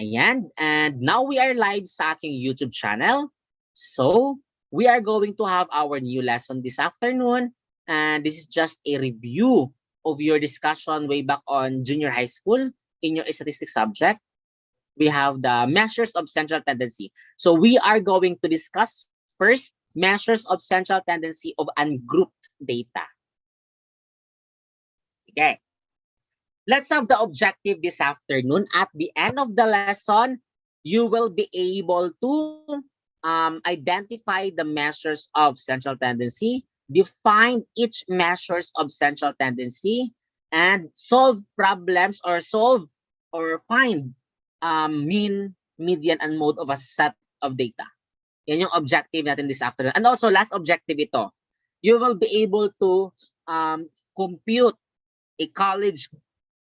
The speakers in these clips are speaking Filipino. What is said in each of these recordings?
Ayan. And now we are live sa aking YouTube channel. So, we are going to have our new lesson this afternoon. And this is just a review of your discussion way back on junior high school in your statistics subject. We have the measures of central tendency. So, we are going to discuss first measures of central tendency of ungrouped data. Okay. Let's have the objective this afternoon. At the end of the lesson, you will be able to identify the measures of central tendency, define each measures of central tendency, and solve problems or find mean, median, and mode of a set of data. Yan yung objective natin this afternoon. And also, last objective ito, you will be able to compute a college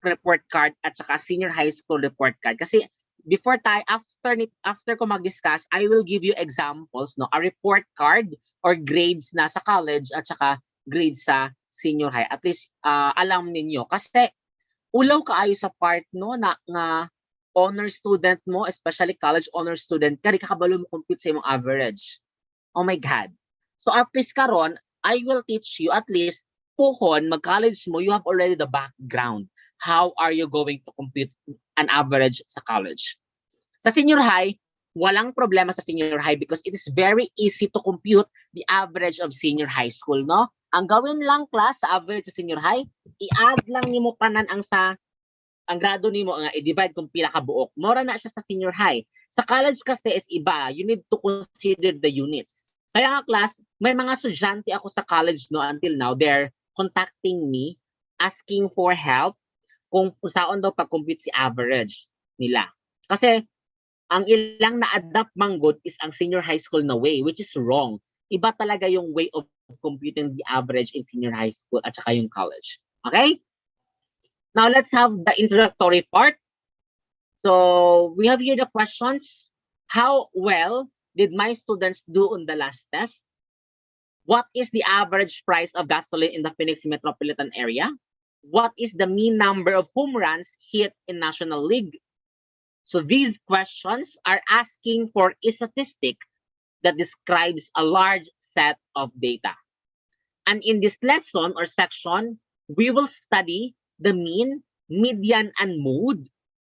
report card at saka senior high school report card. Kasi before after ko mag-discuss, I will give you examples, no, a report card or grades na sa college at saka grades sa senior high. At least alam ninyo kasi ulaw kaayo sa part no na honor student mo, especially college honor student, kari kakabalo mo compute sa imong average. Oh my God. So at least karon, I will teach you at least pohon mag-college mo, you have already the background. How are you going to compute an average sa college? Sa senior high, walang problema sa senior high because it is very easy to compute the average of senior high school, no? Ang gawin lang class sa average sa senior high, i-add lang nimo tanan ang grado nimo nga i-divide kung pila ka buok. Mora na siya sa senior high. Sa college kasi is iba. You need to consider the units. Kaya nga class, may mga estudyante ako sa college no until now, they're contacting me asking for help kung saan daw pag-compute si average nila. Kasi ang ilang na-adapt manggod is ang senior high school na way, which is wrong. Iba talaga yung way of computing the average in senior high school at saka yung college. Okay? Now let's have the introductory part. So we have here the questions. How well did my students do on the last test? What is the average price of gasoline in the Phoenix metropolitan area? What is the mean number of home runs hit in National League? So these questions are asking for a statistic that describes a large set of data. And in this lesson or section, we will study the mean, median, and mode.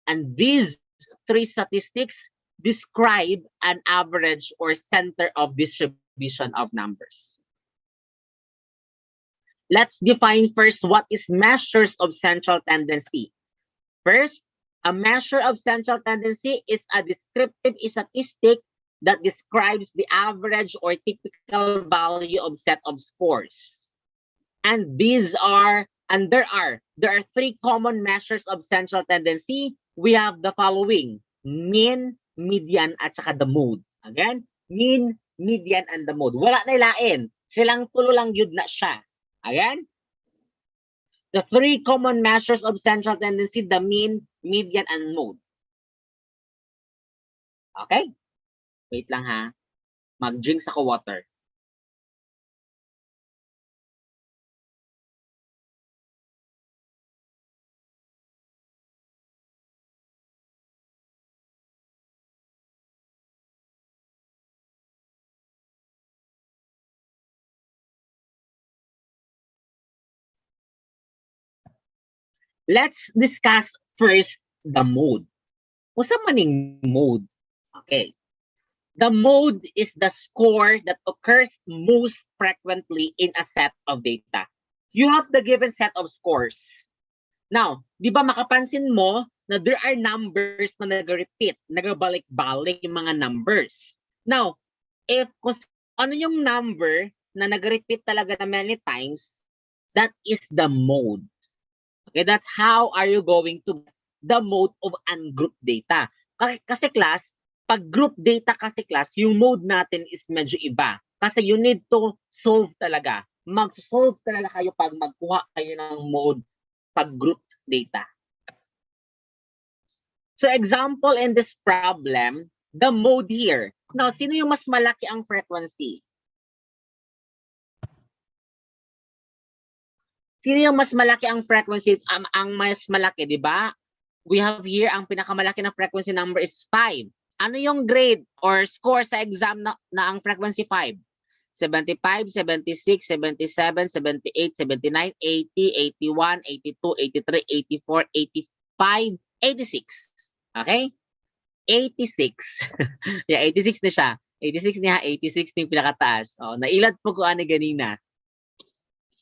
And these three statistics describe an average or center of distribution of numbers. Let's define first what is measures of central tendency. First, a measure of central tendency is a descriptive statistic that describes the average or typical value of set of scores. And there are three common measures of central tendency. We have the following: mean, median, at saka the mode. Again, mean, median, and the mode. Wala na ilain. Silang tulo lang yun na siya. Again, the three common measures of central tendency, the mean, median, and mode. Okay? Wait lang ha. Mag-drink ako water. Let's discuss first the mode. Usa maning mode? Okay. The mode is the score that occurs most frequently in a set of data. You have the given set of scores. Now, di ba makapansin mo na there are numbers na nag-repeat, nagabalik-balik yung mga numbers. Now, if kung ano yung number na nag-repeat talaga na many times, that is the mode. Okay, that's how are you going to get the mode of ungrouped data. Kasi class, pag group data kasi class, yung mode natin is medyo iba. Kasi you need to solve talaga. Mag-solve talaga kayo pag magkuha kayo ng mode pag grouped data. So example in this problem, the mode here. Now, sino yung mas malaki ang frequency? Sino yung mas malaki ang frequency? Ang mas malaki, di ba? we have here, ang pinakamalaki na frequency number is 5. Ano yung grade or score sa exam na ang frequency 5? 75, 76, 77, 78, 79, 80, 81, 82, 83, 84, 85, 86. Okay? 86. Yeah, 86 na siya. 86 niya, 86 na yung pinakataas. Oh, nailad po ko ano ganina.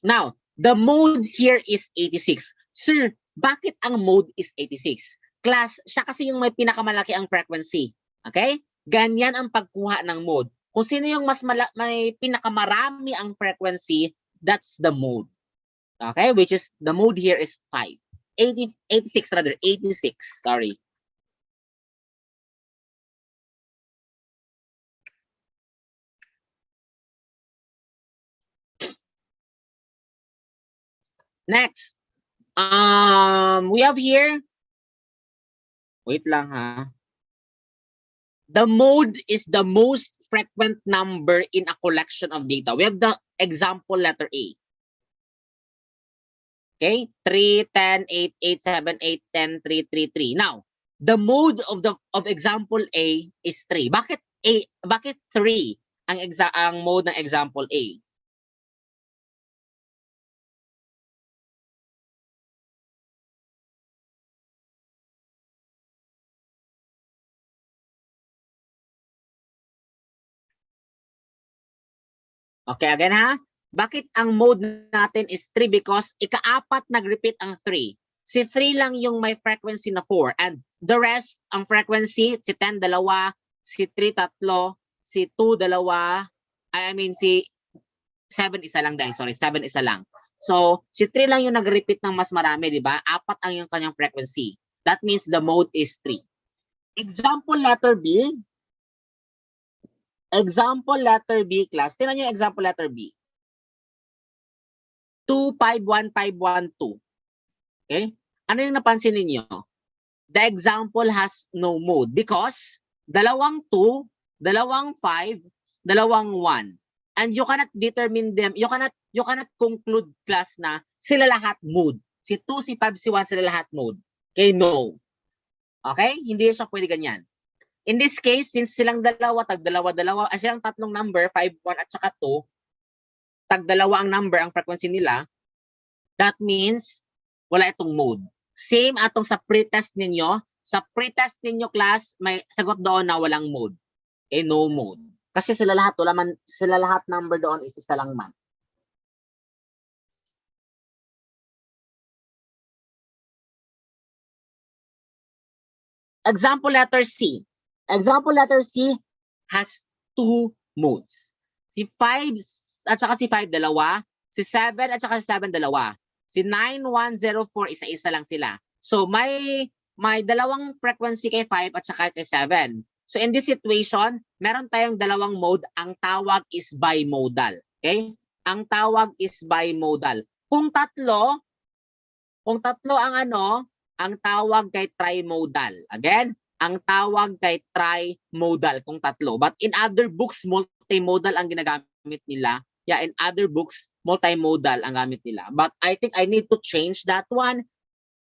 Now, the mode here is 86. Sir, bakit ang mode is 86? Class, siya kasi yung may pinakamalaki ang frequency. Okay? Ganyan ang pagkuha ng mode. Kung sino yung may pinakamarami ang frequency, that's the mode. Okay? Which is, the mode here is 5. 86 rather, 86. Sorry. Next. We have here, wait lang ha. The mode is the most frequent number in a collection of data. We have the example letter A. Okay, 3, 10, 8, 8, 7, 8, 10, 3, 3, 3. Now, the mode of example A is 3. Bakit 3 ang mode ng example A? Okay, again ha? Bakit ang mode natin is 3? Because ikaapat nag-repeat ang 3. Si 3 lang yung may frequency na 4. And the rest, ang frequency, si 10, dalawa, si 3, tatlo, si 2, dalawa, si 7, isa lang dahil. Sorry, 7, isa lang. So, si 3 lang yung nag-repeat ng mas marami, di ba? 4 ang yung kanyang frequency. That means the mode is 3. Example letter B. Example letter B, class. Tingnan niyo yung example letter B. 2, 5, 1, 5, 1, 2. Okay? Ano yung napansin niyo? The example has no mode because dalawang 2, dalawang 5, dalawang 1. And you cannot determine them, you cannot conclude, class, na sila lahat mode. Si 2, si 5, si 1, sila lahat mode. Okay, no. Okay? Hindi siya pwede ganyan. In this case, since silang dalawa, tag-dalawa-dalawa, silang tatlong number, 5, 1, at saka 2, tag-dalawa ang number, ang frequency nila, that means wala itong mode. Same atong sa pretest ninyo. Sa pretest ninyo, class, may sagot doon na walang mode. Okay, no mode. Kasi sila lahat, sila lahat number doon is isa lang man. Example letter C. Example letter C has 2 modes. Si 5 at saka si 5, dalawa. Si 7 at saka si 7, dalawa. Si 9, 1, 0, 4, isa-isa lang sila. So may dalawang frequency kay 5 at saka kay 7. So in this situation, meron tayong dalawang mode. Ang tawag is bimodal. Okay? Ang tawag is bimodal. Kung tatlo ang tawag kay trimodal. Again, ang tawag kay trimodal kung tatlo. But in other books, multimodal ang ginagamit nila. Yeah, in other books, multimodal ang gamit nila. But I think I need to change that one.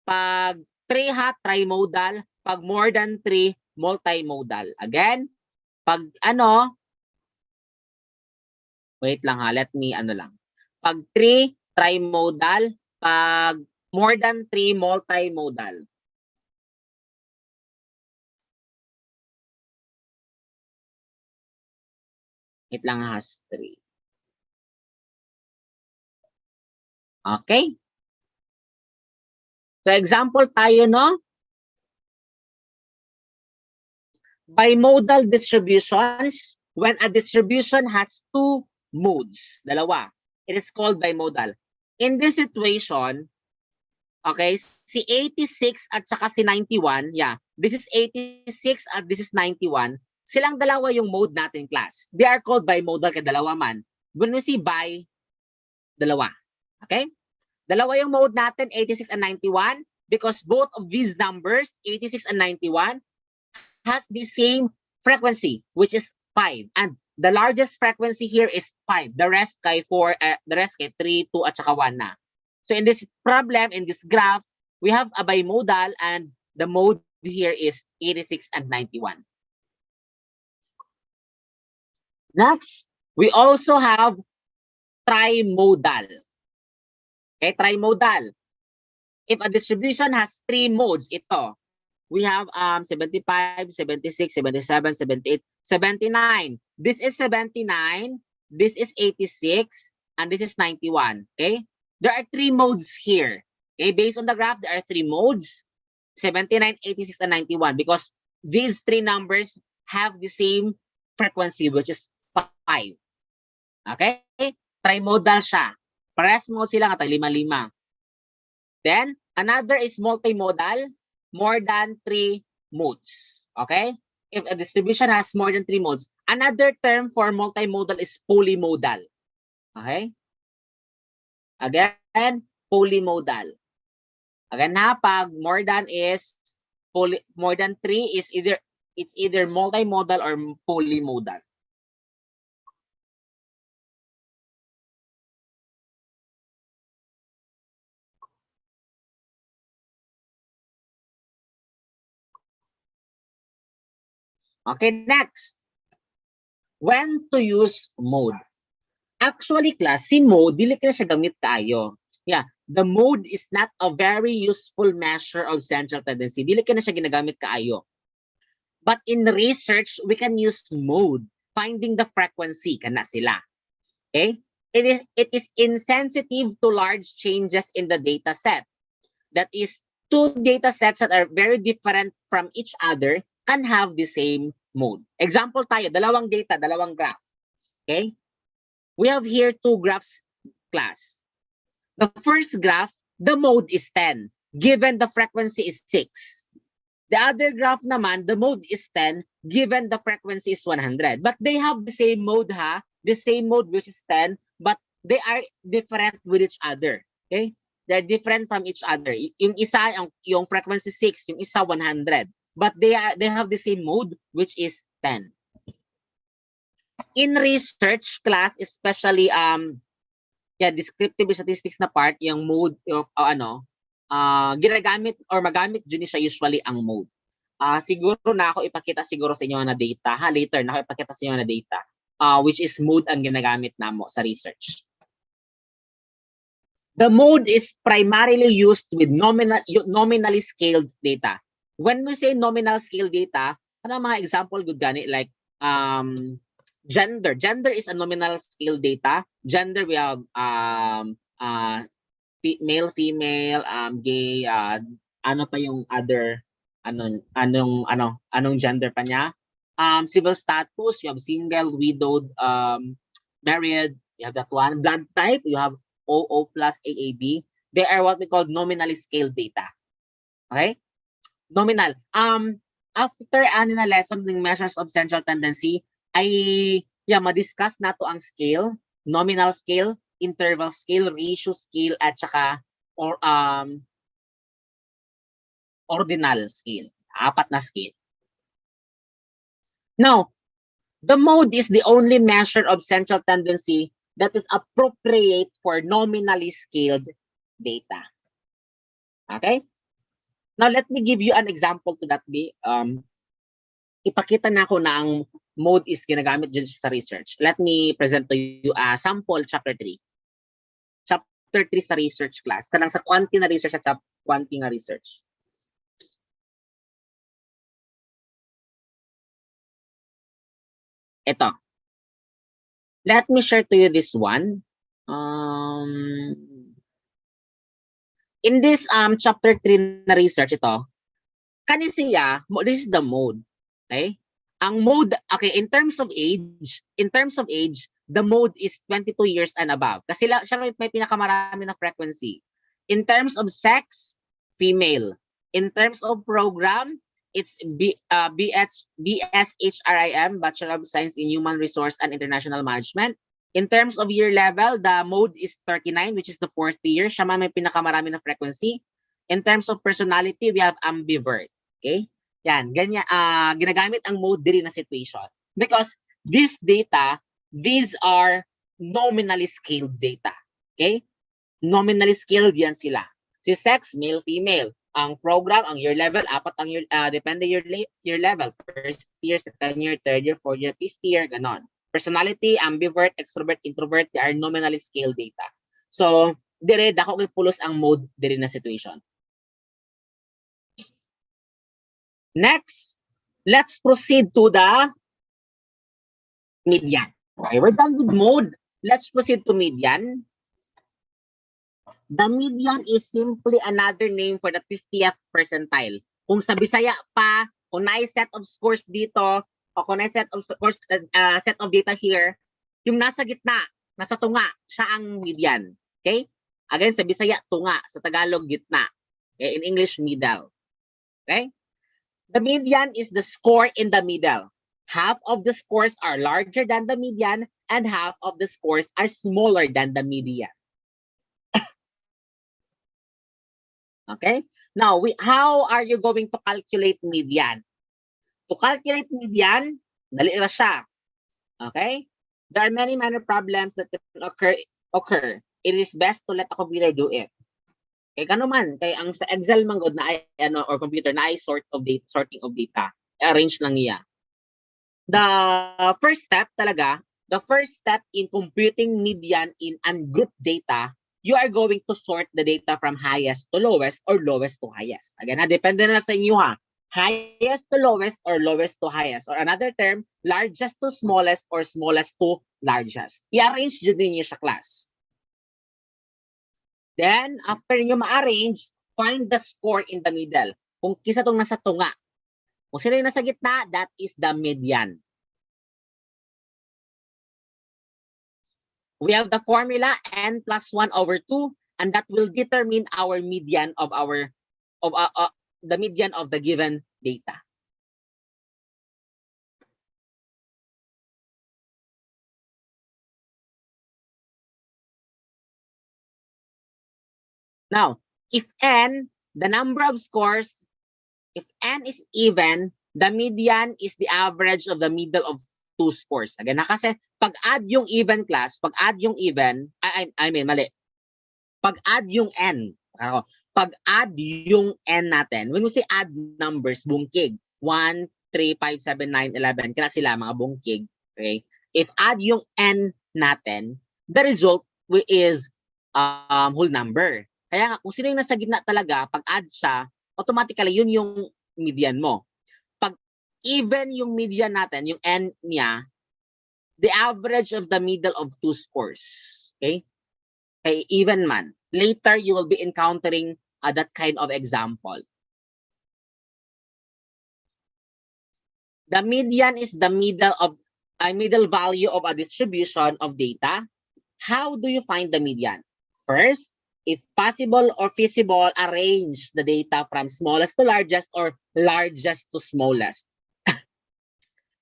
Pag 3 trimodal. Pag more than 3, multimodal. Again, pag wait lang ha, let me lang. Pag 3, trimodal. Pag more than 3, multimodal. Wait lang has 3. Okay? So example tayo, no? Bimodal distributions, when a distribution has 2 modes, dalawa, it is called bimodal. In this situation, okay, si 86 at saka si 91, yeah, this is 86 at this is 91, silang dalawa yung mode natin, class. They are called bimodal kaya dalawa man. When we see bi, dalawa. Okay? Dalawa yung mode natin, 86 and 91, because both of these numbers, 86 and 91, has the same frequency, which is 5. And the largest frequency here is 5. The rest kay 4, the rest kay 3, 2, at saka 1 na. So in this problem, in this graph, we have a bimodal and The mode here is 86 and 91. Next, we also have trimodal. Okay, trimodal. If a distribution has 3 modes, ito, we have 75, 76, 77, 78, 79. This is 79, this is 86, and this is 91. Okay? There are 3 modes here. Okay, based on the graph, there are 3 modes, 79, 86, and 91, because these 3 numbers have the same frequency, which is 5. Okay? Trimodal siya. Parehas mode sila nga, 5-5. Then, another is multimodal, more than 3 modes. Okay? If a distribution has more than 3 modes, another term for multimodal is polymodal. Okay? Again, polymodal. Again na, pag more than is more than 3 is either multimodal or polymodal. Okay, next. When to use mode. Actually, class, si mode, dili ka na siya gamit tayo. Yeah, the mode is not a very useful measure of central tendency. Dili ka na siya ginagamit kaayo. But in research, we can use mode, finding the frequency, kana sila. Okay? It is insensitive to large changes in the data set. That is, 2 data sets that are very different from each other can have the same mode. Example tayo, dalawang data, dalawang graph. Okay? We have here 2 graphs, class. The first graph, the mode is 10, given the frequency is 6. The other graph naman, the mode is 10, given the frequency is 100. But they have the same mode, ha? The same mode, which is 10, but they are different with each other. Okay? They're different from each other. Yung isa, yung frequency 6, yung isa 100. But they have the same mode, which is 10. In research class, especially descriptive statistics na part, yung mode of ginagamit or magamit dyan siya usually ang mode. Siguro na ako ipakita siguro sa inyo na data, ha, later na ako ipakita sa inyo na data, which is mode ang ginagamit namo sa research. The mode is primarily used with nominally scaled data. When we say nominal scale data, ano mga example good gani, like gender. Gender is a nominal scale data. Gender, we have male, female, gay, ano pa yung other, anong gender pa niya? Civil status, you have single, widowed, married, you have that one. Blood type, you have OO plus AAB. They are what we call nominally scaled data. Okay? Nominal. After na lesson ng measures of central tendency, ay ma-discuss na to ang scale, nominal scale, interval scale, ratio scale, at saka ordinal scale. 4 na scale. Now, the mode is the only measure of central tendency that is appropriate for nominally scaled data. Okay? Now, let me give you an example to that. Ipakita na ako na ang mode is ginagamit dyan sa research. Let me present to you a sample chapter 3. Chapter 3 sa research class. Kanang sa quanti na research at quanti na research. Ito. Let me share to you this one. In this chapter 3 na research, ito, kani siya, this is the mode. Okay? Ang mode, okay, in terms of age, the mode is 22 years and above. Kasi siya may pinakamarami na frequency. In terms of sex, female. In terms of program, it's BSHRIM, Bachelor of Science in Human Resource and International Management. In terms of year level, the mode is 39, which is the 4th year. Siya may pinakamarami na frequency. In terms of personality, we have ambivert. Okay? Yan, ganyan, ginagamit ang mode diri na situation. Because this data, these are nominally scaled data. Okay? Nominally scaled yan sila. Si sex, male, female. ang program, ang year level, apat ang year, depende year level. First year, second year, third year, fourth year, fifth year, ganon. Personality, ambivert, extrovert, introvert, they are nominally scale data. So, dire, dako kay pulos ang mode dire na situation. Next, let's proceed to the median. Okay, we're done with mode. Let's proceed to median. The median is simply another name for the 50th percentile. Kung sa Bisaya pa, kung na set of scores dito, o kung na set of scores, set of data here, yung nasa gitna, nasa tunga, siya ang median. Okay? Again, sa Bisaya, tunga. Sa Tagalog, gitna. Okay? In English, middle. Okay? The median is the score in the middle. Half of the scores are larger than the median, and half of the scores are smaller than the median. Okay? Now, how are you going to calculate median? To calculate median, dali na siya. Okay? There are many minor problems that can occur. It is best to let a computer do it. Kay kano man, kay ang sa Excel man gud na ay or computer na ay sorting of data. Arrange lang niya. The first step in computing median in ungrouped data, you are going to sort the data from highest to lowest or lowest to highest. Again, depende na sa inyo ha. Highest to lowest or lowest to highest. Or another term, largest to smallest or smallest to largest. I-arrange yun ninyo sa class. Then, after nyo ma-arrange, find the score in the middle. Kung kisa itong nasa tunga. Kung sino yung nasa gitna, that is the median. We have the formula n plus 1 over 2, and that will determine our median of the median of the given data. Now, if n, the number of scores, if n is even, the median is the average of the middle of two scores. Again, kasi pag-add yung even class, pag-add yung even, pag-add yung n. Pag-add yung n natin, when we say add numbers, bungkig, 1, 3, 5, 7, 9, 11, kaya sila mga bungkig. Okay? If add yung n natin, the result is whole number. Kaya nga, kung sino yung nasa gitna talaga, pag-add siya, automatically, yun yung median mo. Pag even yung median natin, yung n niya, the average of the middle of two scores. Okay? Okay, even man. Later, you will be encountering that kind of example. The median is the middle value of a distribution of data. How do you find the median? First, if possible or feasible, arrange the data from smallest to largest or largest to smallest.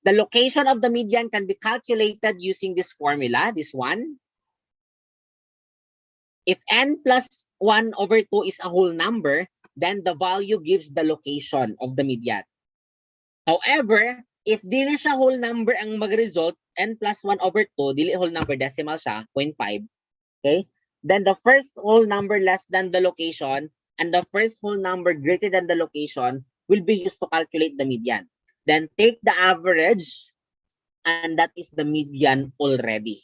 The location of the median can be calculated using this formula, this one. If n plus 1 over 2 is a whole number, then the value gives the location of the median. However, if di na siya whole number ang mag-result, n plus 1 over 2, dili whole number, decimal siya, 0.5, okay? Then the first whole number less than the location and the first whole number greater than the location will be used to calculate the median. Then take the average, and that is the median already.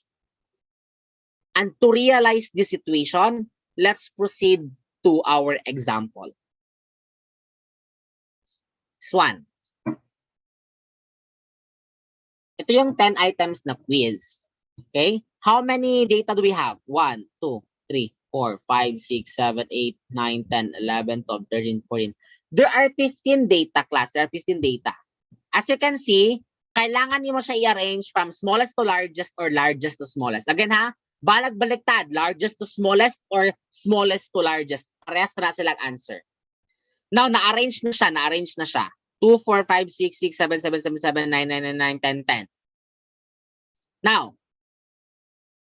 And to realize this situation, let's proceed to our example. This one. Ito yung 10 items na quiz. Okay? How many data do we have? 1, 2, 3, 4, 5, 6, 7, 8, 9, 10, 11, 12, 13, 14. There are 15 data class. There are 15 data. As you can see, kailangan niyo mo siya i-arrange from smallest to largest or largest to smallest. Again ha, balag-baliktad, largest to smallest or smallest to largest. Parehas na silang answer. Now, na-arrange na siya. 2, 4, 5, 6, 6, 7, 7, 7, 7, 9, 9, 9, 10, 10. Now,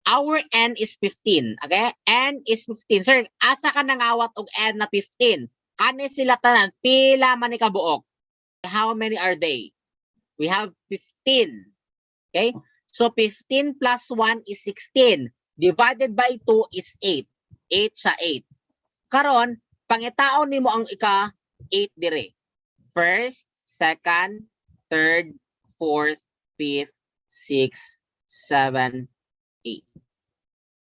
our n is 15. Okay? N is 15. Sir, asa ka nangawat og n na 15? Kani sila tanan, pila man ni kabuok. How many are they? We have 15. Okay? So, 15 plus 1 is 16. Divided by 2 is 8. 8 sa 8. Karon, Pangitaon nimo ang ika-8 dire. First, second, third, fourth, fifth, sixth, 7, 8.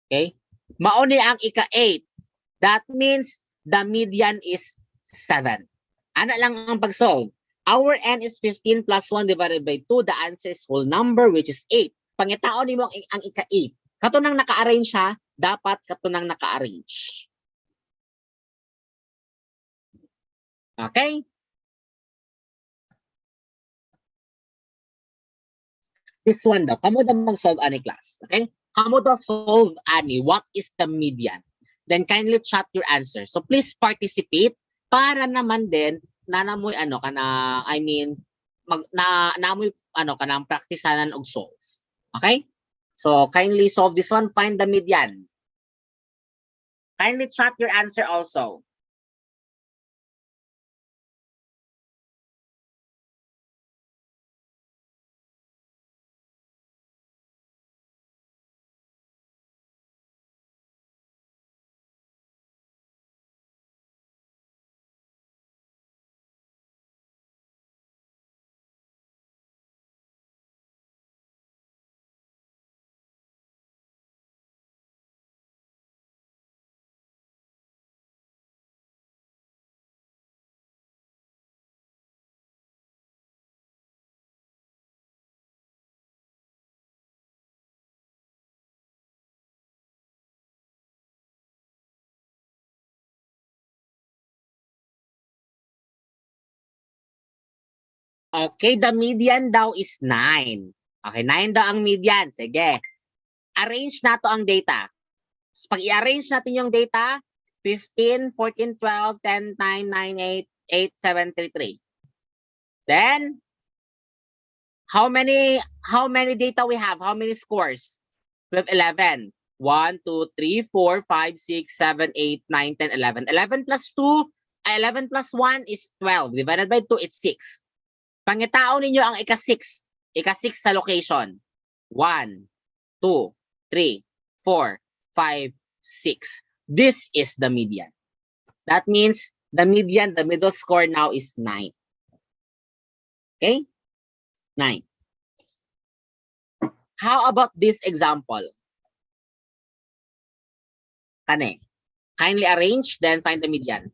Okay? Mauni ang ika-8. That means the median is 7. Ano lang ang pag-solve? Our n is 15 plus 1 divided by 2. The answer is whole number, which is 8. Pangitaon nimo ang ika-8. Katunang naka-arrange siya, dapat katunang naka-arrange. Okay? This one daw, kamo daw mag-solve ani class. Okay? Kamo daw solve ani, what is the median? Then kindly chat your answer. So please participate para naman din nanamoy ano kana, I mean, namoy ano kanang praktisanan og solve. Okay? So kindly solve this one, find the median. Kindly chat your answer also. Okay, the median daw is 9. Okay, 9 daw ang median. Sige. Arrange nato ang data. So, pag i-arrange natin yung data, 15, 14, 12, 10, 9, 9, 8, 8, 7, 3, 3. Then, how many data we have? How many scores? 12, 11. 1, 2, 3, 4, 5, 6, 7, 8, 9, 10, 11. 11 plus 2, 11 plus 1 is 12. Divided by 2, it's 6. Pangitaon ninyo ang ika-6. Ika-6 sa location. 1, 2, 3, 4, 5, 6. This is the median. That means the median, the middle score now is 9. Okay? 9. How about this example? Kane. Kindly arrange, then find the median.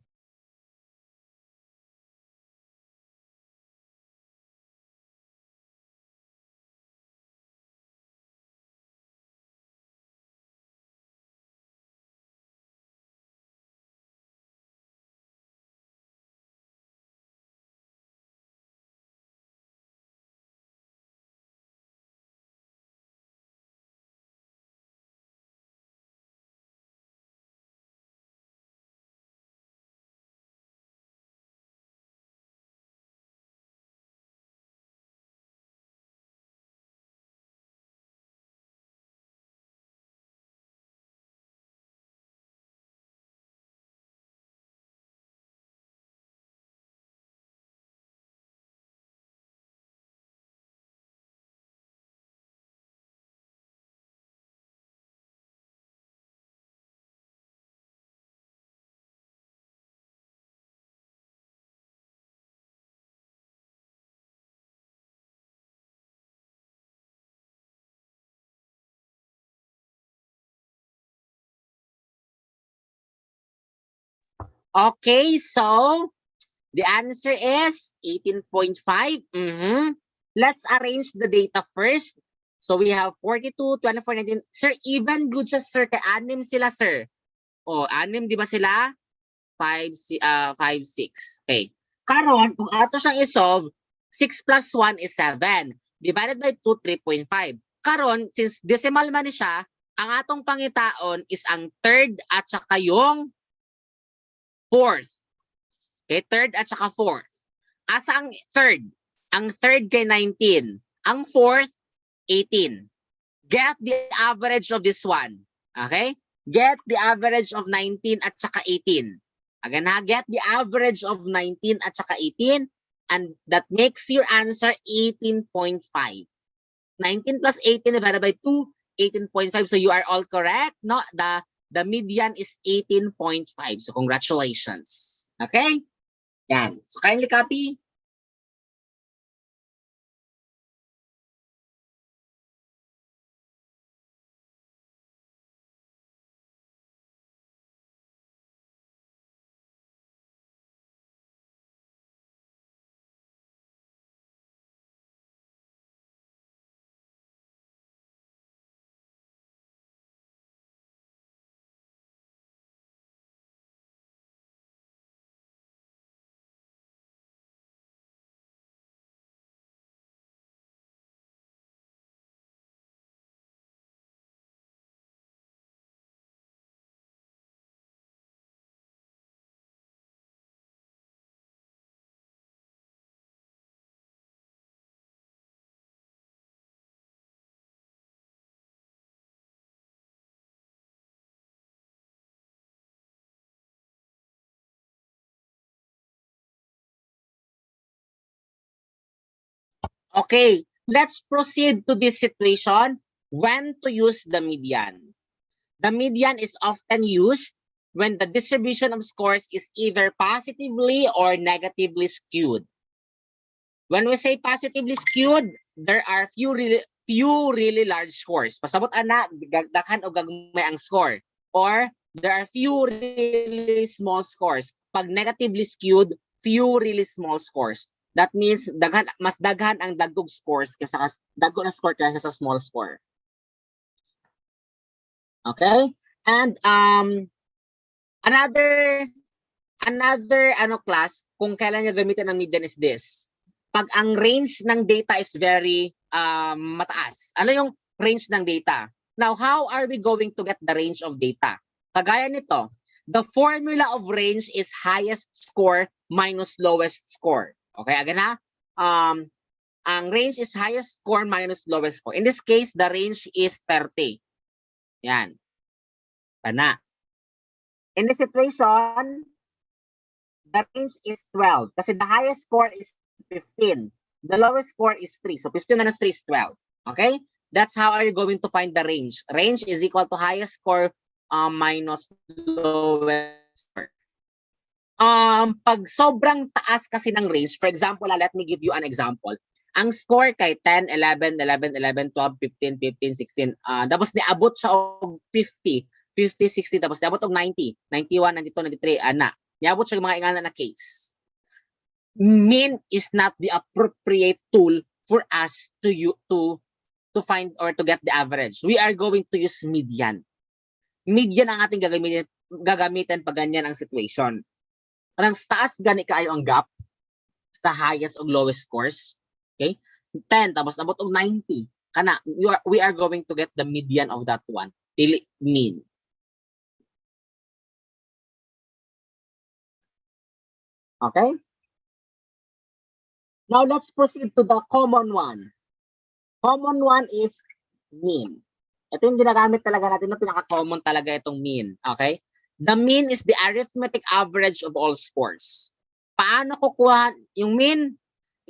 Okay, so the answer is 18.5. Let's arrange the data first. So we have 42, 24, 19. Sir, even good siya, sir. Kaya anim sila, sir. O, anim, di ba sila? 5, 6. Okay. Karon, kung ato siyang isolve, 6 plus 1 is 7. Divided by 2, 3.5. Karon, since decimal man siya, ang atong pangitaon is ang third at saka yung fourth. Okay, third at saka fourth. Asa ang third? Ang third kay 19. Ang fourth, 18. Get the average of this one. Okay? Get the average of 19 at saka 18. Again ha, get the average of 19 at saka 18. And that makes your answer 18.5. 19 plus 18 divided by 2, 18.5. So you are all correct. No, the the median is 18.5. So congratulations. Okay? Yan. So kindly copy. Okay, let's proceed to this situation. When to use the median? The median is often used when the distribution of scores is either positively or negatively skewed. When we say positively skewed, there are few really large scores. Pasabot ana, daghan o gagmay ang score. Or there are few really small scores. Pag negatively skewed, few really small scores. That means mas daghan ang dagkog scores kaysa dagko na score kaysa sa small score. Okay? And another class kung kailan niya gamitin ang median is this. Pag ang range ng data is very mataas. Ano yung range ng data? Now, how are we going to get the range of data? Kagaya nito, the formula of range is highest score minus lowest score. Okay, again ha? Ang range is highest score minus lowest score. In this case, the range is 30. Yan. Pana. In this situation, the range is 12 kasi the highest score is 15. The lowest score is 3. So 15 minus 3 is 12. Okay? That's how are you going to find the range. Range is equal to highest score minus lowest score. Pag sobrang taas kasi ng range, for example, let me give you an example. Ang score kay 10, 11, 11, 11, 12, 15, 15, 16, tapos niabot sa 50, 50, 60, tapos niabot og 90, 91, 92, 93, ana. Niabot sa mga ingana na case. Mean is not the appropriate tool for us to find or to get the average. We are going to use median. Median ang ating gagamitin pag ganyan ang situation. Parang taas gani kaayo ang gap sa highest o lowest scores. Okay? 10 tapos nabot og 90. Kana we are going to get the median of that one. Dili mean. Okay? Now let's proceed to the common one. Common one is mean. Ito yung ginagamit talaga natin, no, pinaka-common talaga itong mean. Okay? The mean is the arithmetic average of all scores. Paano kukuha yung mean?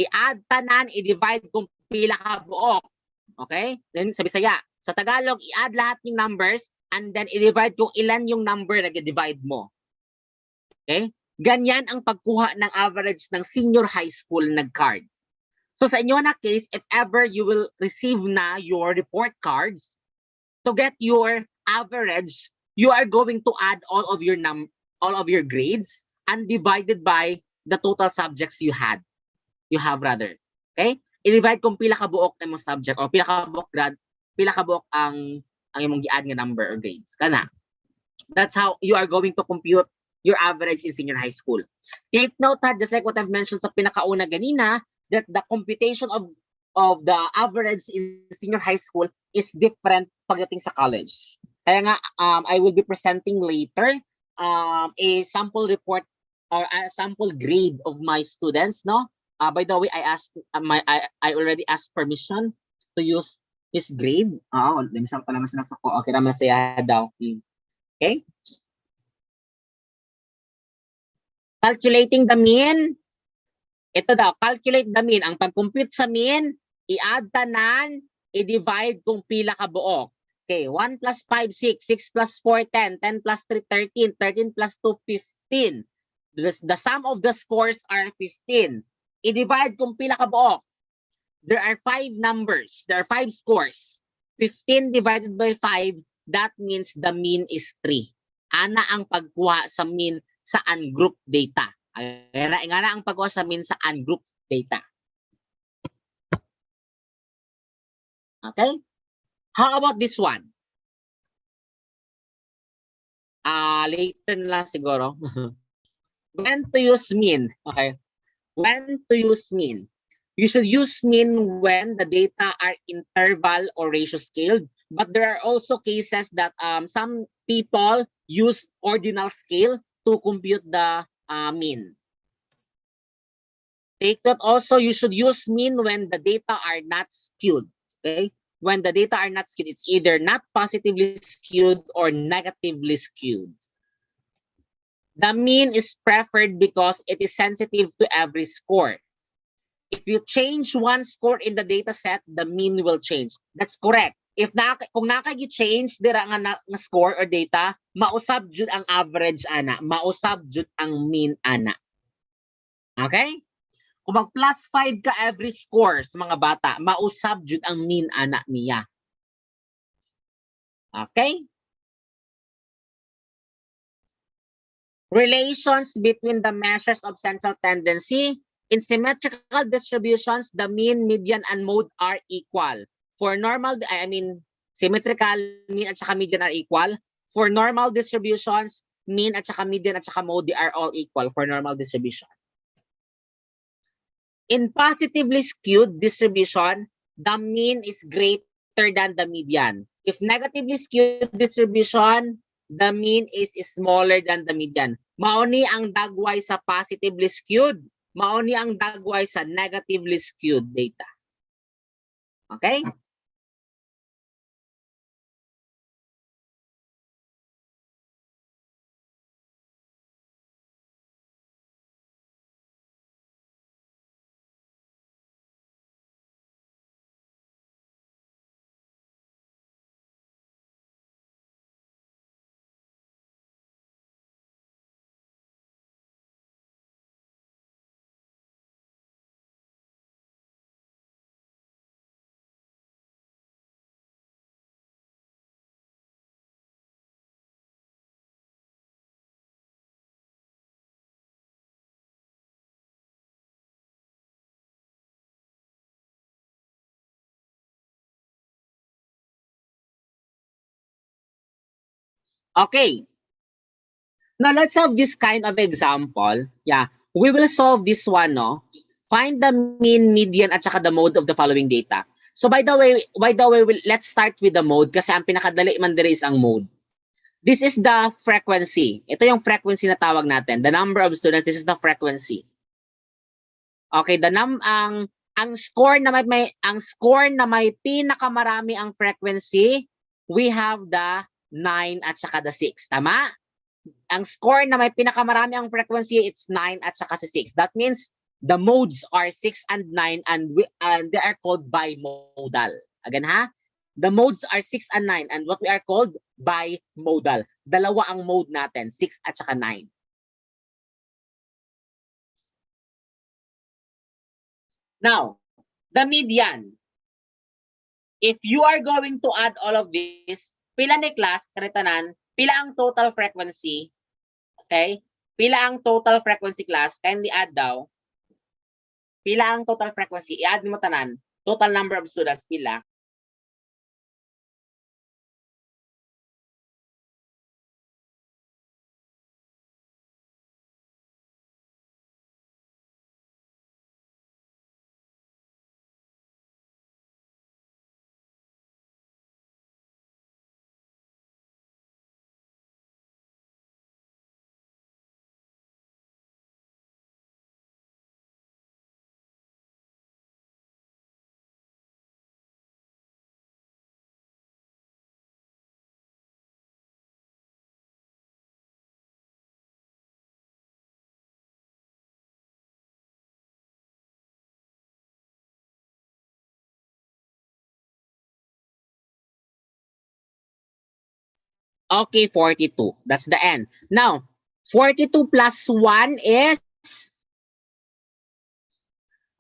I-add tanan, i-divide kung pila ka buok. Okay? Then sa Bisaya. Sa Tagalog, i-add lahat yung numbers and then i-divide kung ilan yung number na i-divide mo. Okay? Ganyan ang pagkuha ng average ng senior high school nag-card. So sa inyo na case, if ever you will receive na your report cards, to get your average, you are going to add all of your grades and divided by the total subjects you have rather. Okay? I-divide kung pila ka buok ang mong subject or pila ka buok ang imong gi-add nga number or grades. Kana. That's how you are going to compute your average in senior high school. Take note ha, just like what I've mentioned sa pinakauna ganina, that the computation of the average in senior high school is different pagdating sa college. Kaya nga, I will be presenting later a sample report or a sample grade of my students, no? By the way, I already asked permission to use his grade. Okay, naman siya daw. Okay? Calculating the mean. Ito daw, calculate the mean. Ang pag-compute sa mean, i-add tanan, i-divide kung pila ka buok. Okay, 1 plus 5, 6. 6 plus 4, 10. 10 plus 3, 13. 13 plus 2, 15. The sum of the scores are 15. I-divide kung pila ka buok. There are 5 numbers. There are 5 scores. 15 divided by 5, that means the mean is 3. Ana ang pagkuha sa mean sa ungrouped data. Ana ang pagkuha sa mean sa ungrouped data. Okay? How about this one? Later na lang siguro. When to use mean? Okay. When to use mean? You should use mean when the data are interval or ratio scaled. But there are also cases that some people use ordinal scale to compute the mean. Take note also, you should use mean when the data are not skewed. Okay? When the data are not skewed, it's either not positively skewed or negatively skewed. The mean is preferred because it is sensitive to every score. If you change one score in the data set, the mean will change. That's correct. If kung nakagi-change dira nga score or data, mausab jud ang average ana, mausab jud ang mean ana. Okay? Kung mag plus 5 ka every score sa mga bata, mausab jud ang mean ana niya. Okay? Relations between the measures of central tendency. In symmetrical distributions, the mean, median, and mode are equal. For normal, symmetrical, mean at saka median are equal. For normal distributions, mean at saka median at saka mode, they are all equal for normal distribution. In positively skewed distribution, the mean is greater than the median. If negatively skewed distribution, the mean is smaller than the median. Mauni ang dagway sa positively skewed, mauni ang dagway sa negatively skewed data. Okay? Okay. Now let's have this kind of example. Yeah, we will solve this one, no? Find the mean, median, at saka the mode of the following data. So by the way, let's start with the mode kasi ang pinakadali man diri is ang mode. This is the frequency. Ito yung frequency na tawag natin. The number of students, this is the frequency. Okay, ang score na may pinakamarami ang frequency, we have the 9 at saka the 6. Tama? Ang score na may pinakamarami ang frequency, it's 9 at saka si 6. That means the modes are 6 and 9 and they are called bimodal. Again ha? The modes are 6 and 9 and what we are called bimodal. Dalawa ang mode natin, 6 at saka 9. Now, the median. If you are going to add all of this, pila ni class, karitanan, pila ang total frequency. Okay? Pila ang total frequency class? Kindly add daw. Pila ang total frequency? I-add mo tanan. Total number of students, pila? Okay, 42. That's the end. Now, 42 plus 1 is,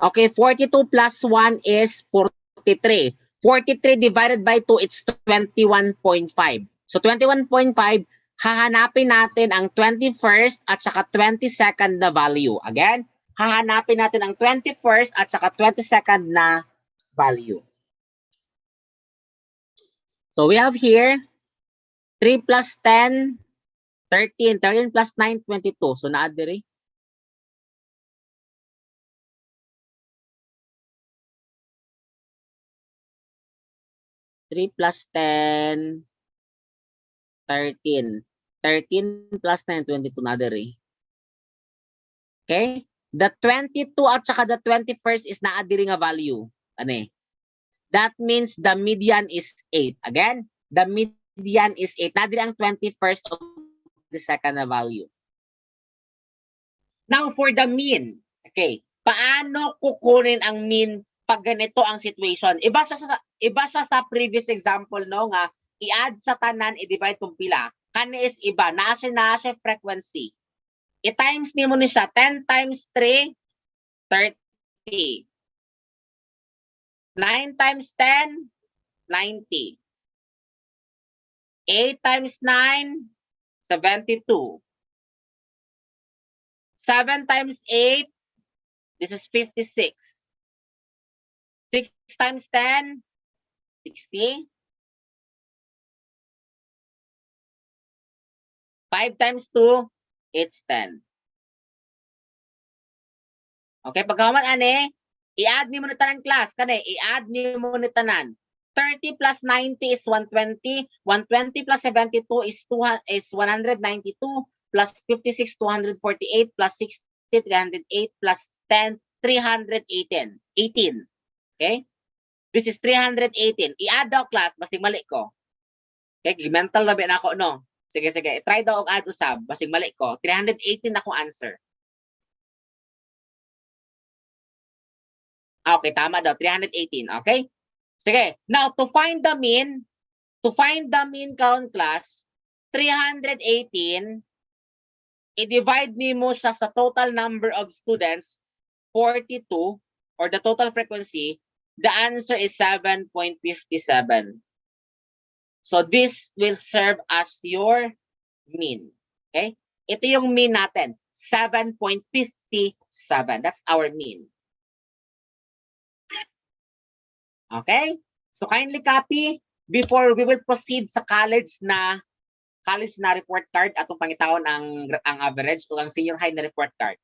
okay, 42 plus 1 is 43. 43 divided by 2, it's 21.5. So 21.5, hahanapin natin ang 21st at saka 22nd na value. Again, hahanapin natin ang 21st at saka 22nd na value. So we have here 3 plus 10, 13. 13 plus 9, 22. So na-add diri. 3 plus 10, 13. 13 plus 9, 22 na diri. Okay? The 22 at saka the 21st is naa diri nga value. Ano eh? That means the median is 8. Again, the median is 8. Na diri ang 21st of the second na value. Now for the mean. Okay. Paano kukunin ang mean pag ganito ang situation? Iba siya sa previous example no nga i-add sa tanan i-divide kung pila. Kani is iba, naa siya frequency. I-times nimo ni siya 10 times 3 30. 9 times 10 90. 8 times 9 72. 7 times 8 this is 56. 6 times 10 60. 5 times 2, it's 10. Okay, pagkaman ane, i-add ni mo na tanan class. Kani, i-add ni mo na tanan. 30 plus 90 is 120. 120 plus 72 is 192. Plus 56, 248. Plus 60, 308. Plus 10, 318. 18. Okay? This is 318. I-add daw class, basig mali ko. Okay, mental na ba na ako, no? Sige. I-try daw og add usab. Basig mali ko. 318 na akong answer. Okay, tama daw. 318. Okay? Sige. Now, to find the mean count class, 318, i-divide mo siya sa total number of students, 42, or the total frequency, the answer is 7.57. So this will serve as your mean. Okay? Ito yung mean natin. 7.57. That's our mean. Okay? So kindly copy before we will proceed sa college na report card atong pangitawon ang average o ang senior high na report card.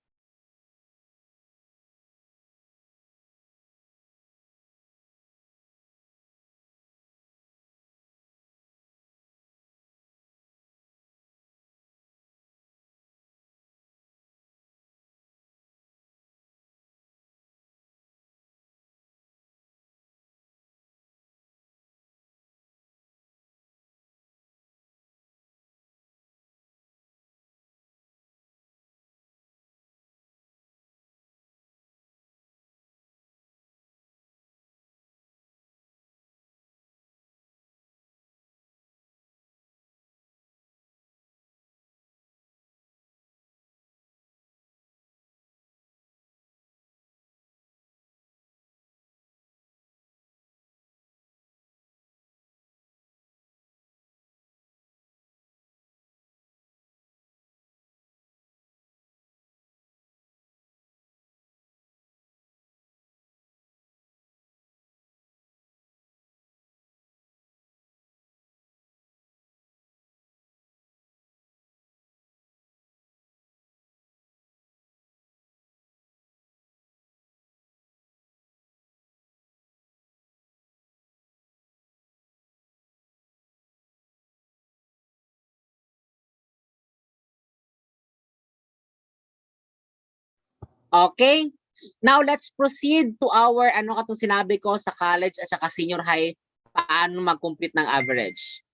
Okay? Now let's proceed to our ano katong sinabi ko sa college at saka senior high paano mag-complete ng average.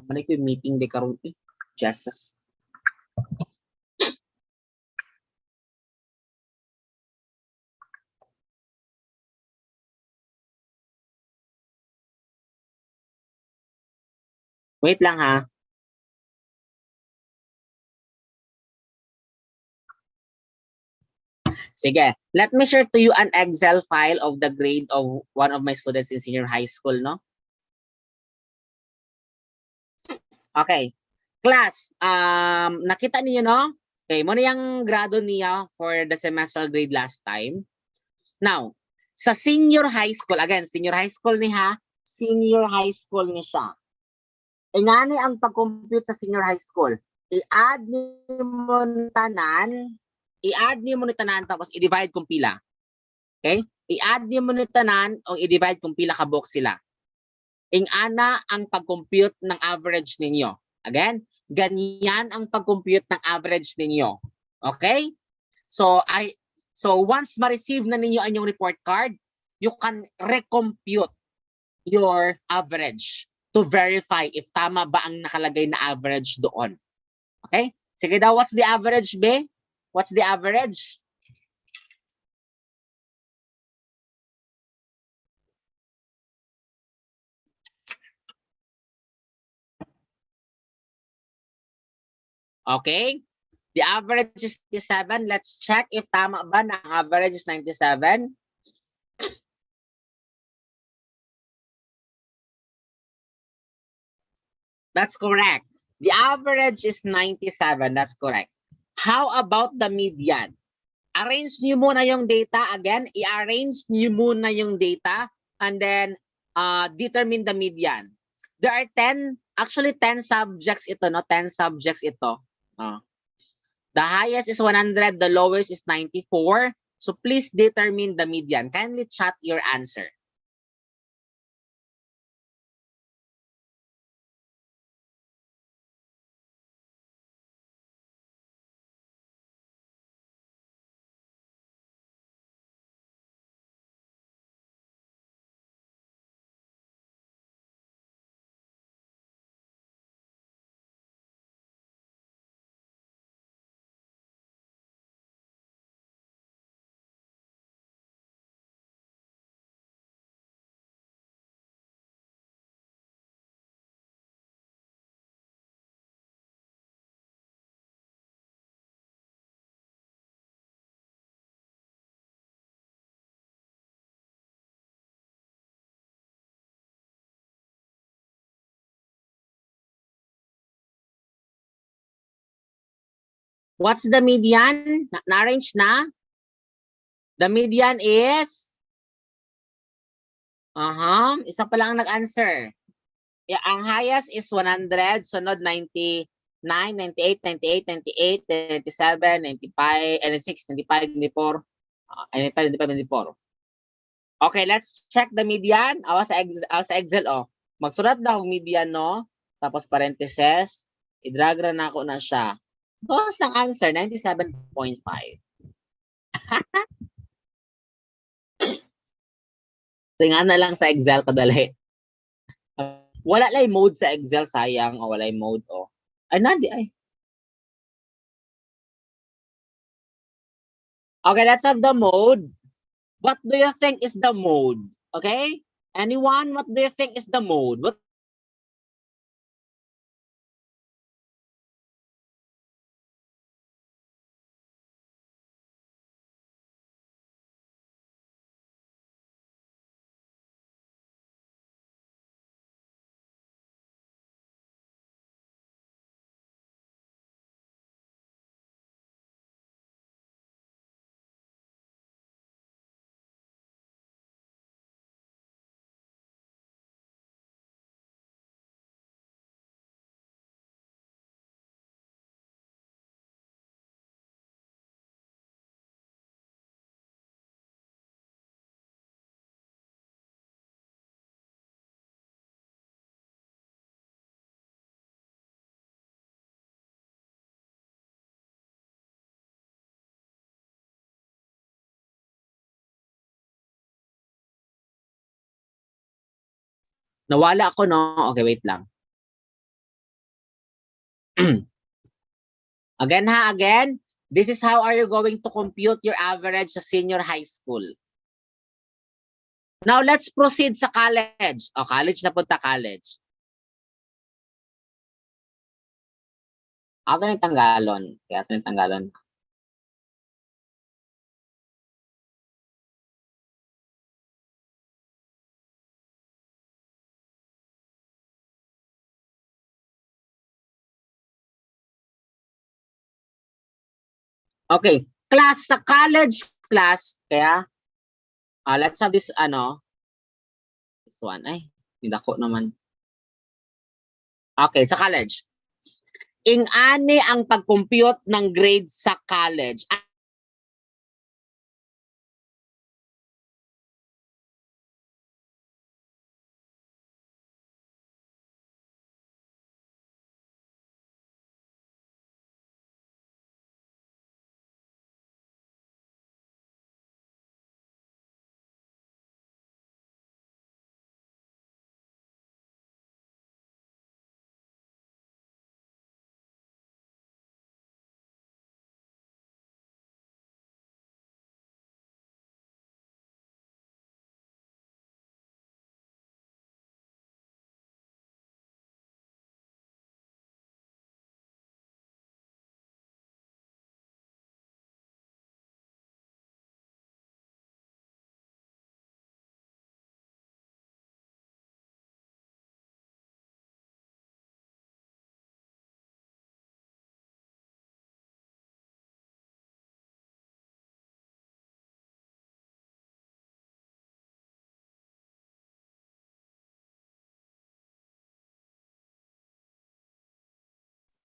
Ano yung meeting de karon eh? Jesus. Wait lang ha. Sige. Let me share to you an Excel file of the grade of one of my students in senior high school, no? Okay. Class, nakita niyo, no? Okay, mo na yung grado niya for the semestral grade last time. Now, sa senior high school, again, senior high school ni ha, senior high school ni siya. E nga ni ang pag-compute sa senior high school. I-add ni mo ni tanan, i-add ni mo ni tanan tapos i-divide kung pila. Okay? I-add ni mo ni tanan o i-divide kung pila ka box sila. Ing ana ang pag-compute ng average ninyo. Again, ganyan ang pag-compute ng average ninyo. Okay? So once ma-receive na ninyo ang inyong report card, you can recompute your average to verify if tama ba ang nakalagay na average doon. Okay? Sige daw, what's the average, be? What's the average? Okay? The average is 97. Let's check if tama ba na ang average is 97. That's correct. The average is 97. That's correct. How about the median? Arrange nyo muna yung data. Again, i-arrange nyo muna yung data and then determine the median. There are 10, actually 10 subjects ito, no? 10 subjects ito. The highest is 100, the lowest is 94. So please determine the median. Kindly chat your answer. What's the median? Na-arrange na? The median is? Isa pa lang nag-answer. Yeah, ang highest is 100, sunod 99, 98, 98, 98, 97, 95, 96, 95, 94, 95, 95, 94. Okay, let's check the median. Sa Excel, oh. Magsulat na akong median, no? Tapos parentheses, i-drag na ako na siya. Tapos ng answer, 97.5. So nga na lang sa Excel kadali. Wala lang mode sa Excel, sayang. O wala mode, oh. Ay, nandi, ay. Okay, let's have the mode. What do you think is the mode? Okay? Anyone, what do you think is the mode? What? Nawala ako, no? Okay, wait lang. Again, ha? Again, this is how are you going to compute your average sa senior high school. Now, let's proceed sa college. O, college na punta college. Ato ni tanggalon. Kaya ato ni tanggalon. Okay. Class sa college class. Kaya, let's have this, this one. Ay, nidako naman. Okay, sa college. Ing-ani ang pag-compute ng grades sa college.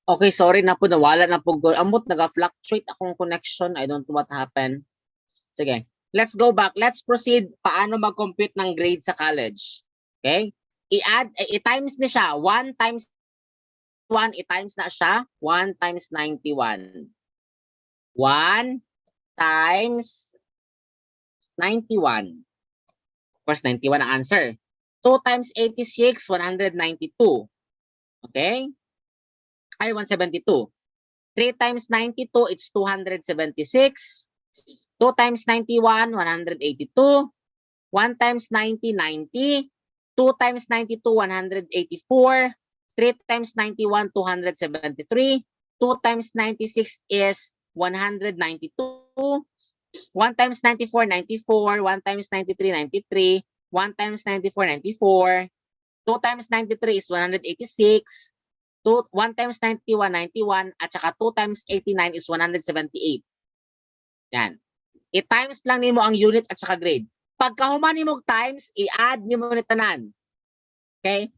Okay, sorry na po, nawala na po. Amot, nag-fluctuate akong connection. I don't know what happened. Sige, let's go back. Let's proceed. Paano mag-compute ng grade sa college? Okay? I-add, i-times ni siya. 1 times 1, i-times na siya. 1 times 91. 1 times 91. Of course, 91 ang answer. 2 times 86, 192. Okay? Ay, 172. 3 times 92, it's 276. 2 times 91, 182. 1 times 90, 90. 2 times 92, 184. 3 times 91, 273. 2 times 96 is 192. 1 times 94, 94. 1 times 93, 93. 1 times 94, 94. 2 times 93 is 186. 1 times 91, 91. At saka 2 times 89 is 178. Yan. I-times lang nimo ang unit at saka grade. Pagka human nimo times, i-add nimo ni tanan. Okay?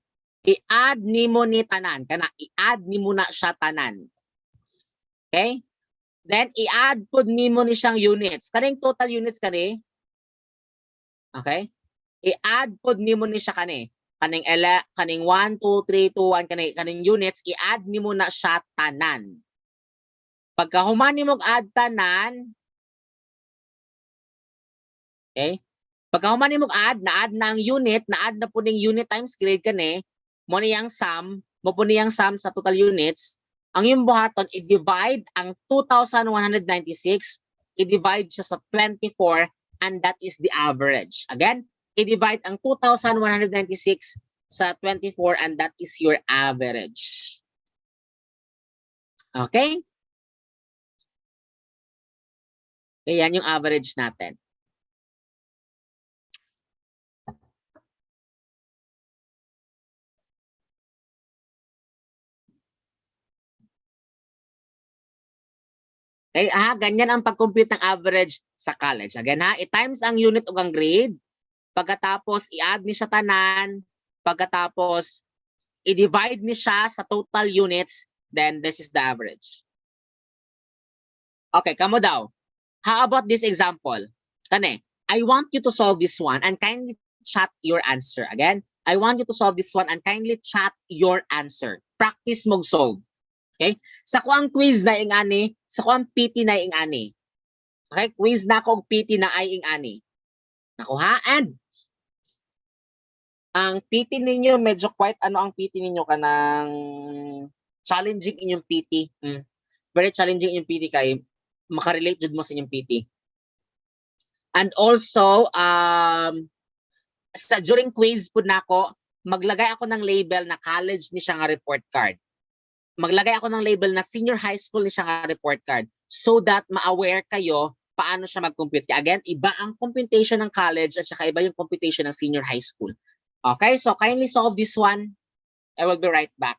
I-add nimo ni tanan. Kana i-add nimo na siya tanan. Okay? Then i-add pud nimo ni siyang units. Kaning total units kani. Okay? I-add pud nimo ni siya kani. Kaning 1 2 3 2 1 kaning units, i-add nimo na siya tanan. Pagka human nimo add tanan, okay? Pagka human nimo add, na-add na ang unit, na-add na po ning unit times grade kani, mo niyang sum, mo po niyang sum sa total units. Ang yung buhaton, i-divide ang 2,196, i-divide siya sa 24, and that is the average. Again, i-divide ang 2,196 sa 24, and that is your average. Okay? Okay, yan yung average natin. Okay, ganyan ang pag-compute ng average sa college. Again i-times ang unit ug ang grade. Pagkatapos i-add ni siya tanan. Pagkatapos i-divide ni siya sa total units. Then this is the average. Okay, kamo daw. How about this example? Kani, I want you to solve this one and kindly chat your answer. Again, I want you to solve this one and kindly chat your answer. Practice mong solve. Okay? Sa kuang quiz na ingani, sa kuang PT na ingani. Okay? Quiz na ko PT na ay ingani. Nakuha? And ang PT ninyo, medyo quite ang PT ninyo kanang challenging inyong PT. Very challenging inyong PT kay makarelate jud mo sa inyong PT. And also, during quiz po nako, maglagay ako ng label na college ni siya nga report card. maglagay ako ng label na senior high school ni siya nga report card so that ma-aware kayo paano siya mag-compute. Again, iba ang computation ng college at saka iba yung computation ng senior high school. Okay, so kindly solve this one. I will be right back.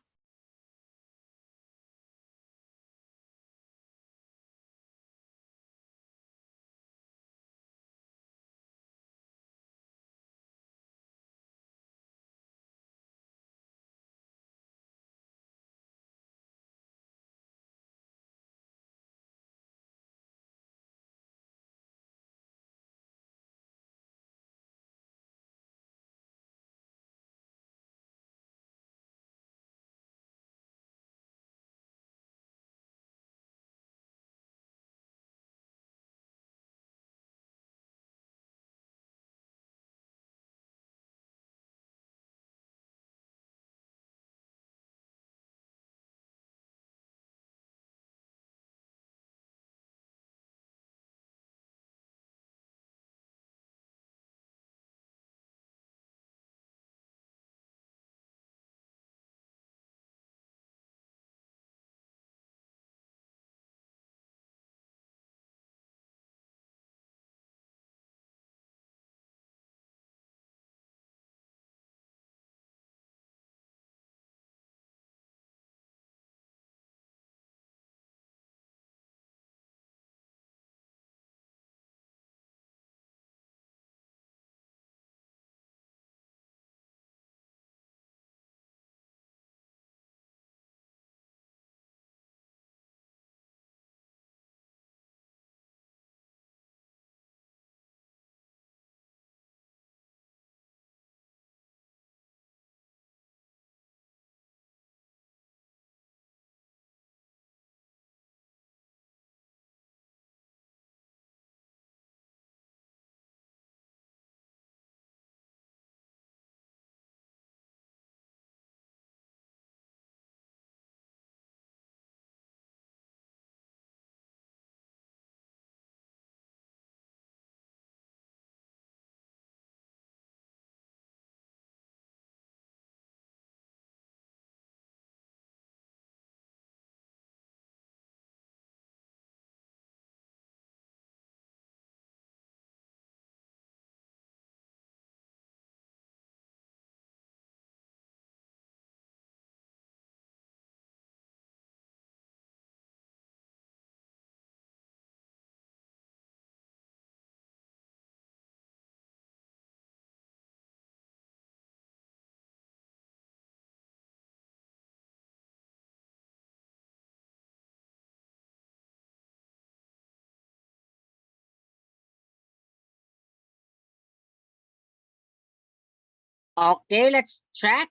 Okay, let's check.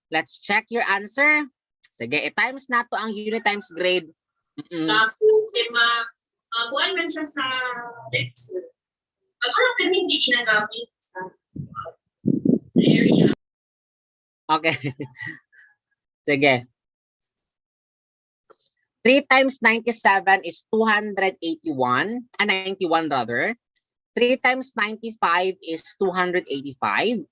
Let's check your answer. Sige, i-times na to ang unit times grade. Tapos, buwan man siya sa next. Ako lang kami hindi ginagamit sa area. Okay. Sige. 3 times 97 is 281, 91 rather. 3 times 95 is 285.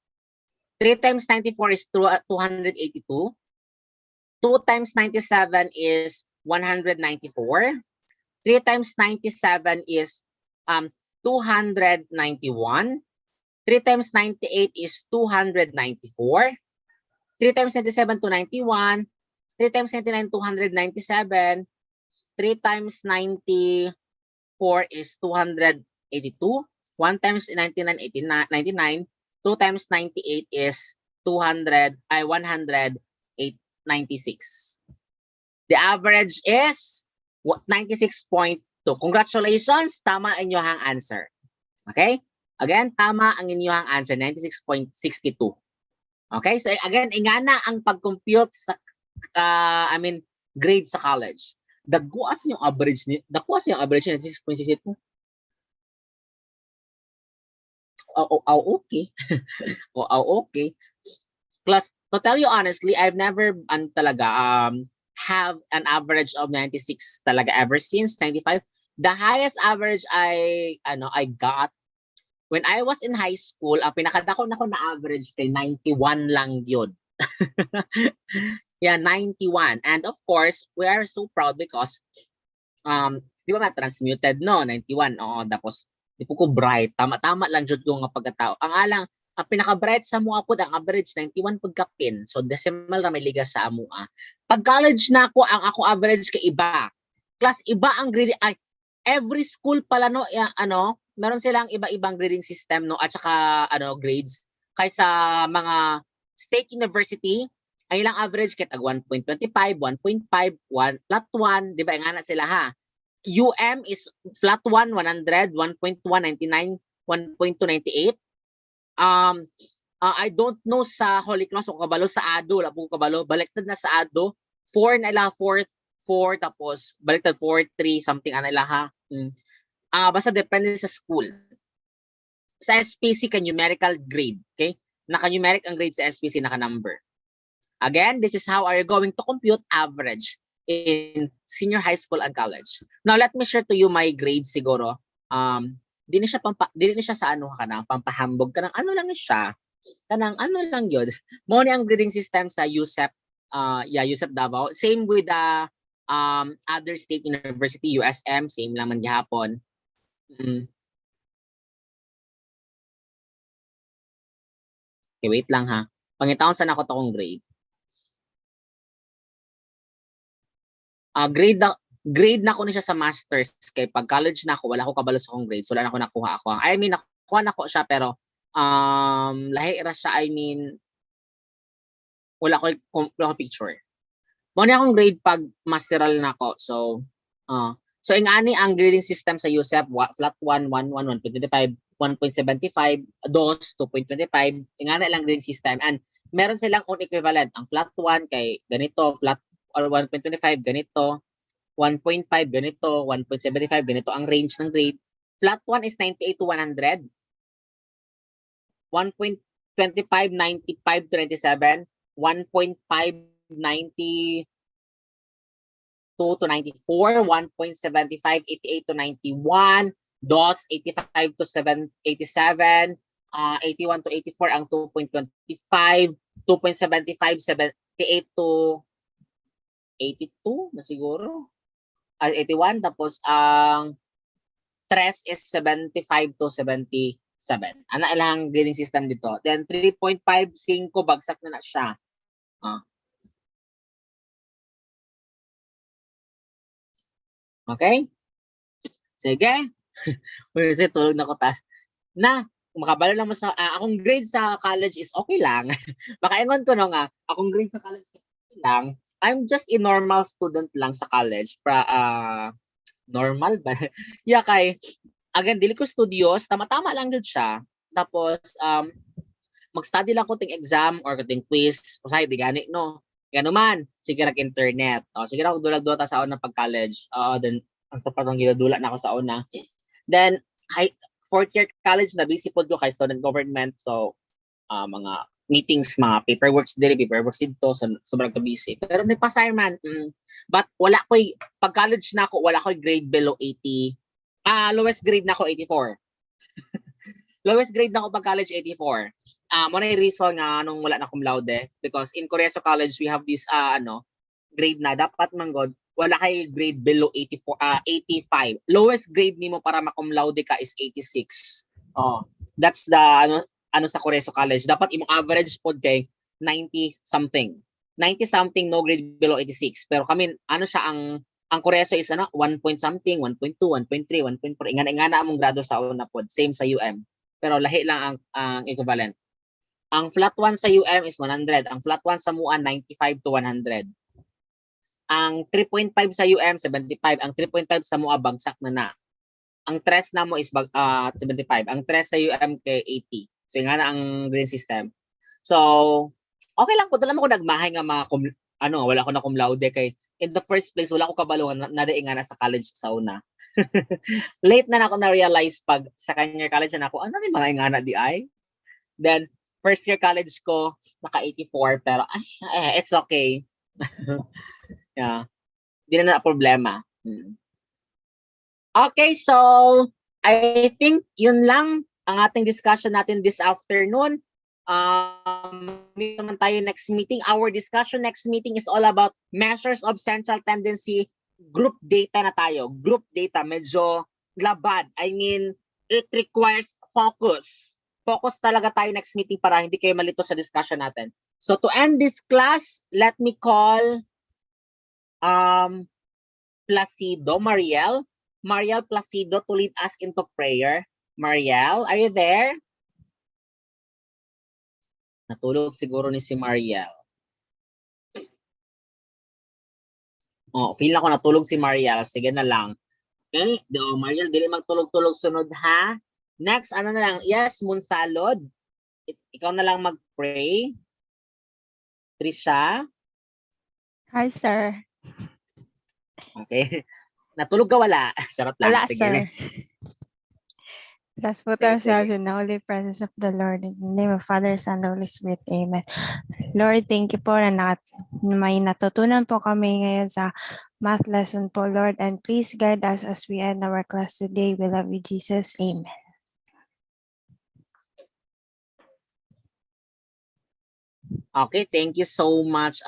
3 times 94 is 282. 2 times 97 is 194. 3 times 97 is 291. 3 times 98 is 294. 3 times 97, 291. 3 times 99, 297. 3 times 94 is 282. 1 times 99, 99. 2 times 98 is 196. The average is 96.2. Congratulations, tama ang inyong answer. Okay? Again, tama ang inyong answer, 96.62. Okay? So again, ingana ang pag-compute sa grade sa college. Daguas yung average ni, daguas yung average ni 96.62. Okay. Okay. Plus, to tell you honestly, I've never have an average of 96 talaga ever since 95. The highest average I got when I was in high school, ang pinakadako na ko na average kay 91 lang yun. Yeah, 91. And of course, we are so proud because di ba transmuted no 91. Oo, tapos di po ko bright. Tama-tama lang jud ko nga pagkatao. Ang alang ang pinaka-bright sa mua po ang average 91 pud ka pin. So decimal ra may liga sa amua. Pag college na ako, ang ako average kay iba. Class iba ang grade ay every school pala no meron silang iba-ibang grading system no at saka grades kaysa mga state university ay ilang average kay tag 1.25, 1.5, 1 flat 1, di ba nga na sila ha. UM is flat 1, 100, 1.199, 1.298. I don't know sa Holy Cross o kabalo sa ADO, labong kabalo, baliktad na sa ADO, 4 na ila, 4, tapos baliktad 4, 3, something ana ila ha. Basta depende sa school. Sa SPC ka numerical grade, okay? Naka-numeric ang grade sa SPC, naka-number. Again, this is how are you going to compute average in senior high school and college. Now, let me share to you my grades siguro. Di na siya sa ano ka na, pampahambog ka ng ano lang siya. Kanang ano lang yun. Mo ni ang grading system sa USEP, USEP Davao. Same with the other state university, USM, same lang man gihapon. Okay, wait lang ha. Pangitaon sa nako akong grade. Grade na ko ni siya sa masters kay pag college na ako wala ko kabalo sa akong grade. So wala na ako nakuha ako. I mean nakuha na ko siya pero lahi ra siya, I mean wala ko picture. Mo ni akong grade pag masteral na ako. So ingani ang grading system sa USEP flat 1, 1, 1, 1.25, 1.75, 2, 2.25, ingani lang grading system and meron silang own equivalent. Ang flat 1 kay ganito, flat or 1.25 ganito, 1.5 ganito, 1.75 ganito ang range ng grade. Flat 1 is 98 to 100. 1.25 95 to 97, 1.5 90 to 94, 1.75 88 to 91, DOS 85 to 87, 81 to 84 ang 2.25, 2.75 78 to 82 na siguro. 81 tapos ang stress is 75 to 77. Ano ilang grading system dito? Then 3.55 bagsak na siya. Okay? Sige. Kasi tulog na ko na makabalo lang mo sa akong grade sa college is okay lang. Makaingon ko no nga, akong grade sa college is okay lang. I'm just a normal student lang sa college. Normal ba? Yeah, kay again dili ko studios, tama-tama lang jud siya. Tapos mag-study lang ko ting exam or ting quiz, usay di gani no. Kaya naman, sige internet. Sige ra ko dulag-duta sa una pag college. Then ang sapat ang gidadula na ako sa una. Then fourth year college na busy pod ko kay student government, so mga meetings, mga paperworks dito, so sobrang busy. Pero may pasayman. But wala ko'y pag college na ako, wala ko'y grade below 80. Lowest grade na ako 84. Lowest grade na ako pag college 84. Muna yung reason nga nung wala na cum laude because in Korea College we have this grade na dapat manggod wala kay grade below 84 85. Lowest grade nimo para ma-cum laude ka is 86. That's the ano sa Korea College. Dapat imong average pod kay 90 something. 90 something no grade below 86. Pero kami ano siya ang Korea is 1 point something, 1.2, 1.3, 1.4. Ingana among grado sa una pod. Same sa UM. Pero lahi lang ang equivalent. Ang flat 1 sa UM is 100. Ang flat 1 sa MUA 95 to 100. Ang 3.5 sa UM 75. Ang 3.5 sa MUA bagsak na. Ang 3 na mo is 75. Ang 3 sa UM kay 80. So nga na ang grade system. So okay lang po dala mo ko nagmahay nga wala ko na cum laude kay in the first place wala ko kabalo na nga na sa college sa una. Late na ako na realize pag sa second college na ako ano ni mga ingana di ay. Then first year college ko naka 84 pero it's okay. Yeah. Di na problema. Okay, so I think yun lang ang ating discussion natin this afternoon. meet naman tayo next meeting. Our discussion next meeting is all about measures of central tendency. Group data na tayo. Group data, medyo labad. I mean, it requires focus. Focus talaga tayo next meeting para hindi kayo malito sa discussion natin. So to end this class, let me call Placido, Mariel Placido to lead us into prayer. Mariel, are you there? Natulog siguro ni si Mariel. Oh, feel ako natulog si Mariel. Sige na lang. Okay? Mariel, dili magtulog-tulog sunod ha. Next, ano na lang? Yes, Monsalod. Ikaw na lang mag-pray. Trisha. Hi, sir. Okay. Natulog ka wala? Charot lang. Wala, Sige. sir. Let's put Sige, ourselves sige. in the holy presence of the Lord. In the name of Father, Son, and Holy Spirit. Amen. Lord, thank you po na may natutunan po kami ngayon sa math lesson po, Lord. And please guide us as we end our class today. We love you, Jesus. Amen. Okay, thank you so much,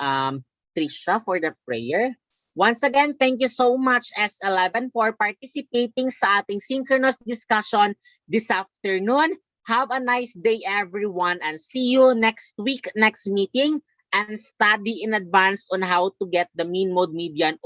Trisha, for the prayer. Once again, thank you so much, S11, for participating sa ating synchronous discussion this afternoon. Have a nice day, everyone, and see you next week, next meeting, and study in advance on how to get the mean mode median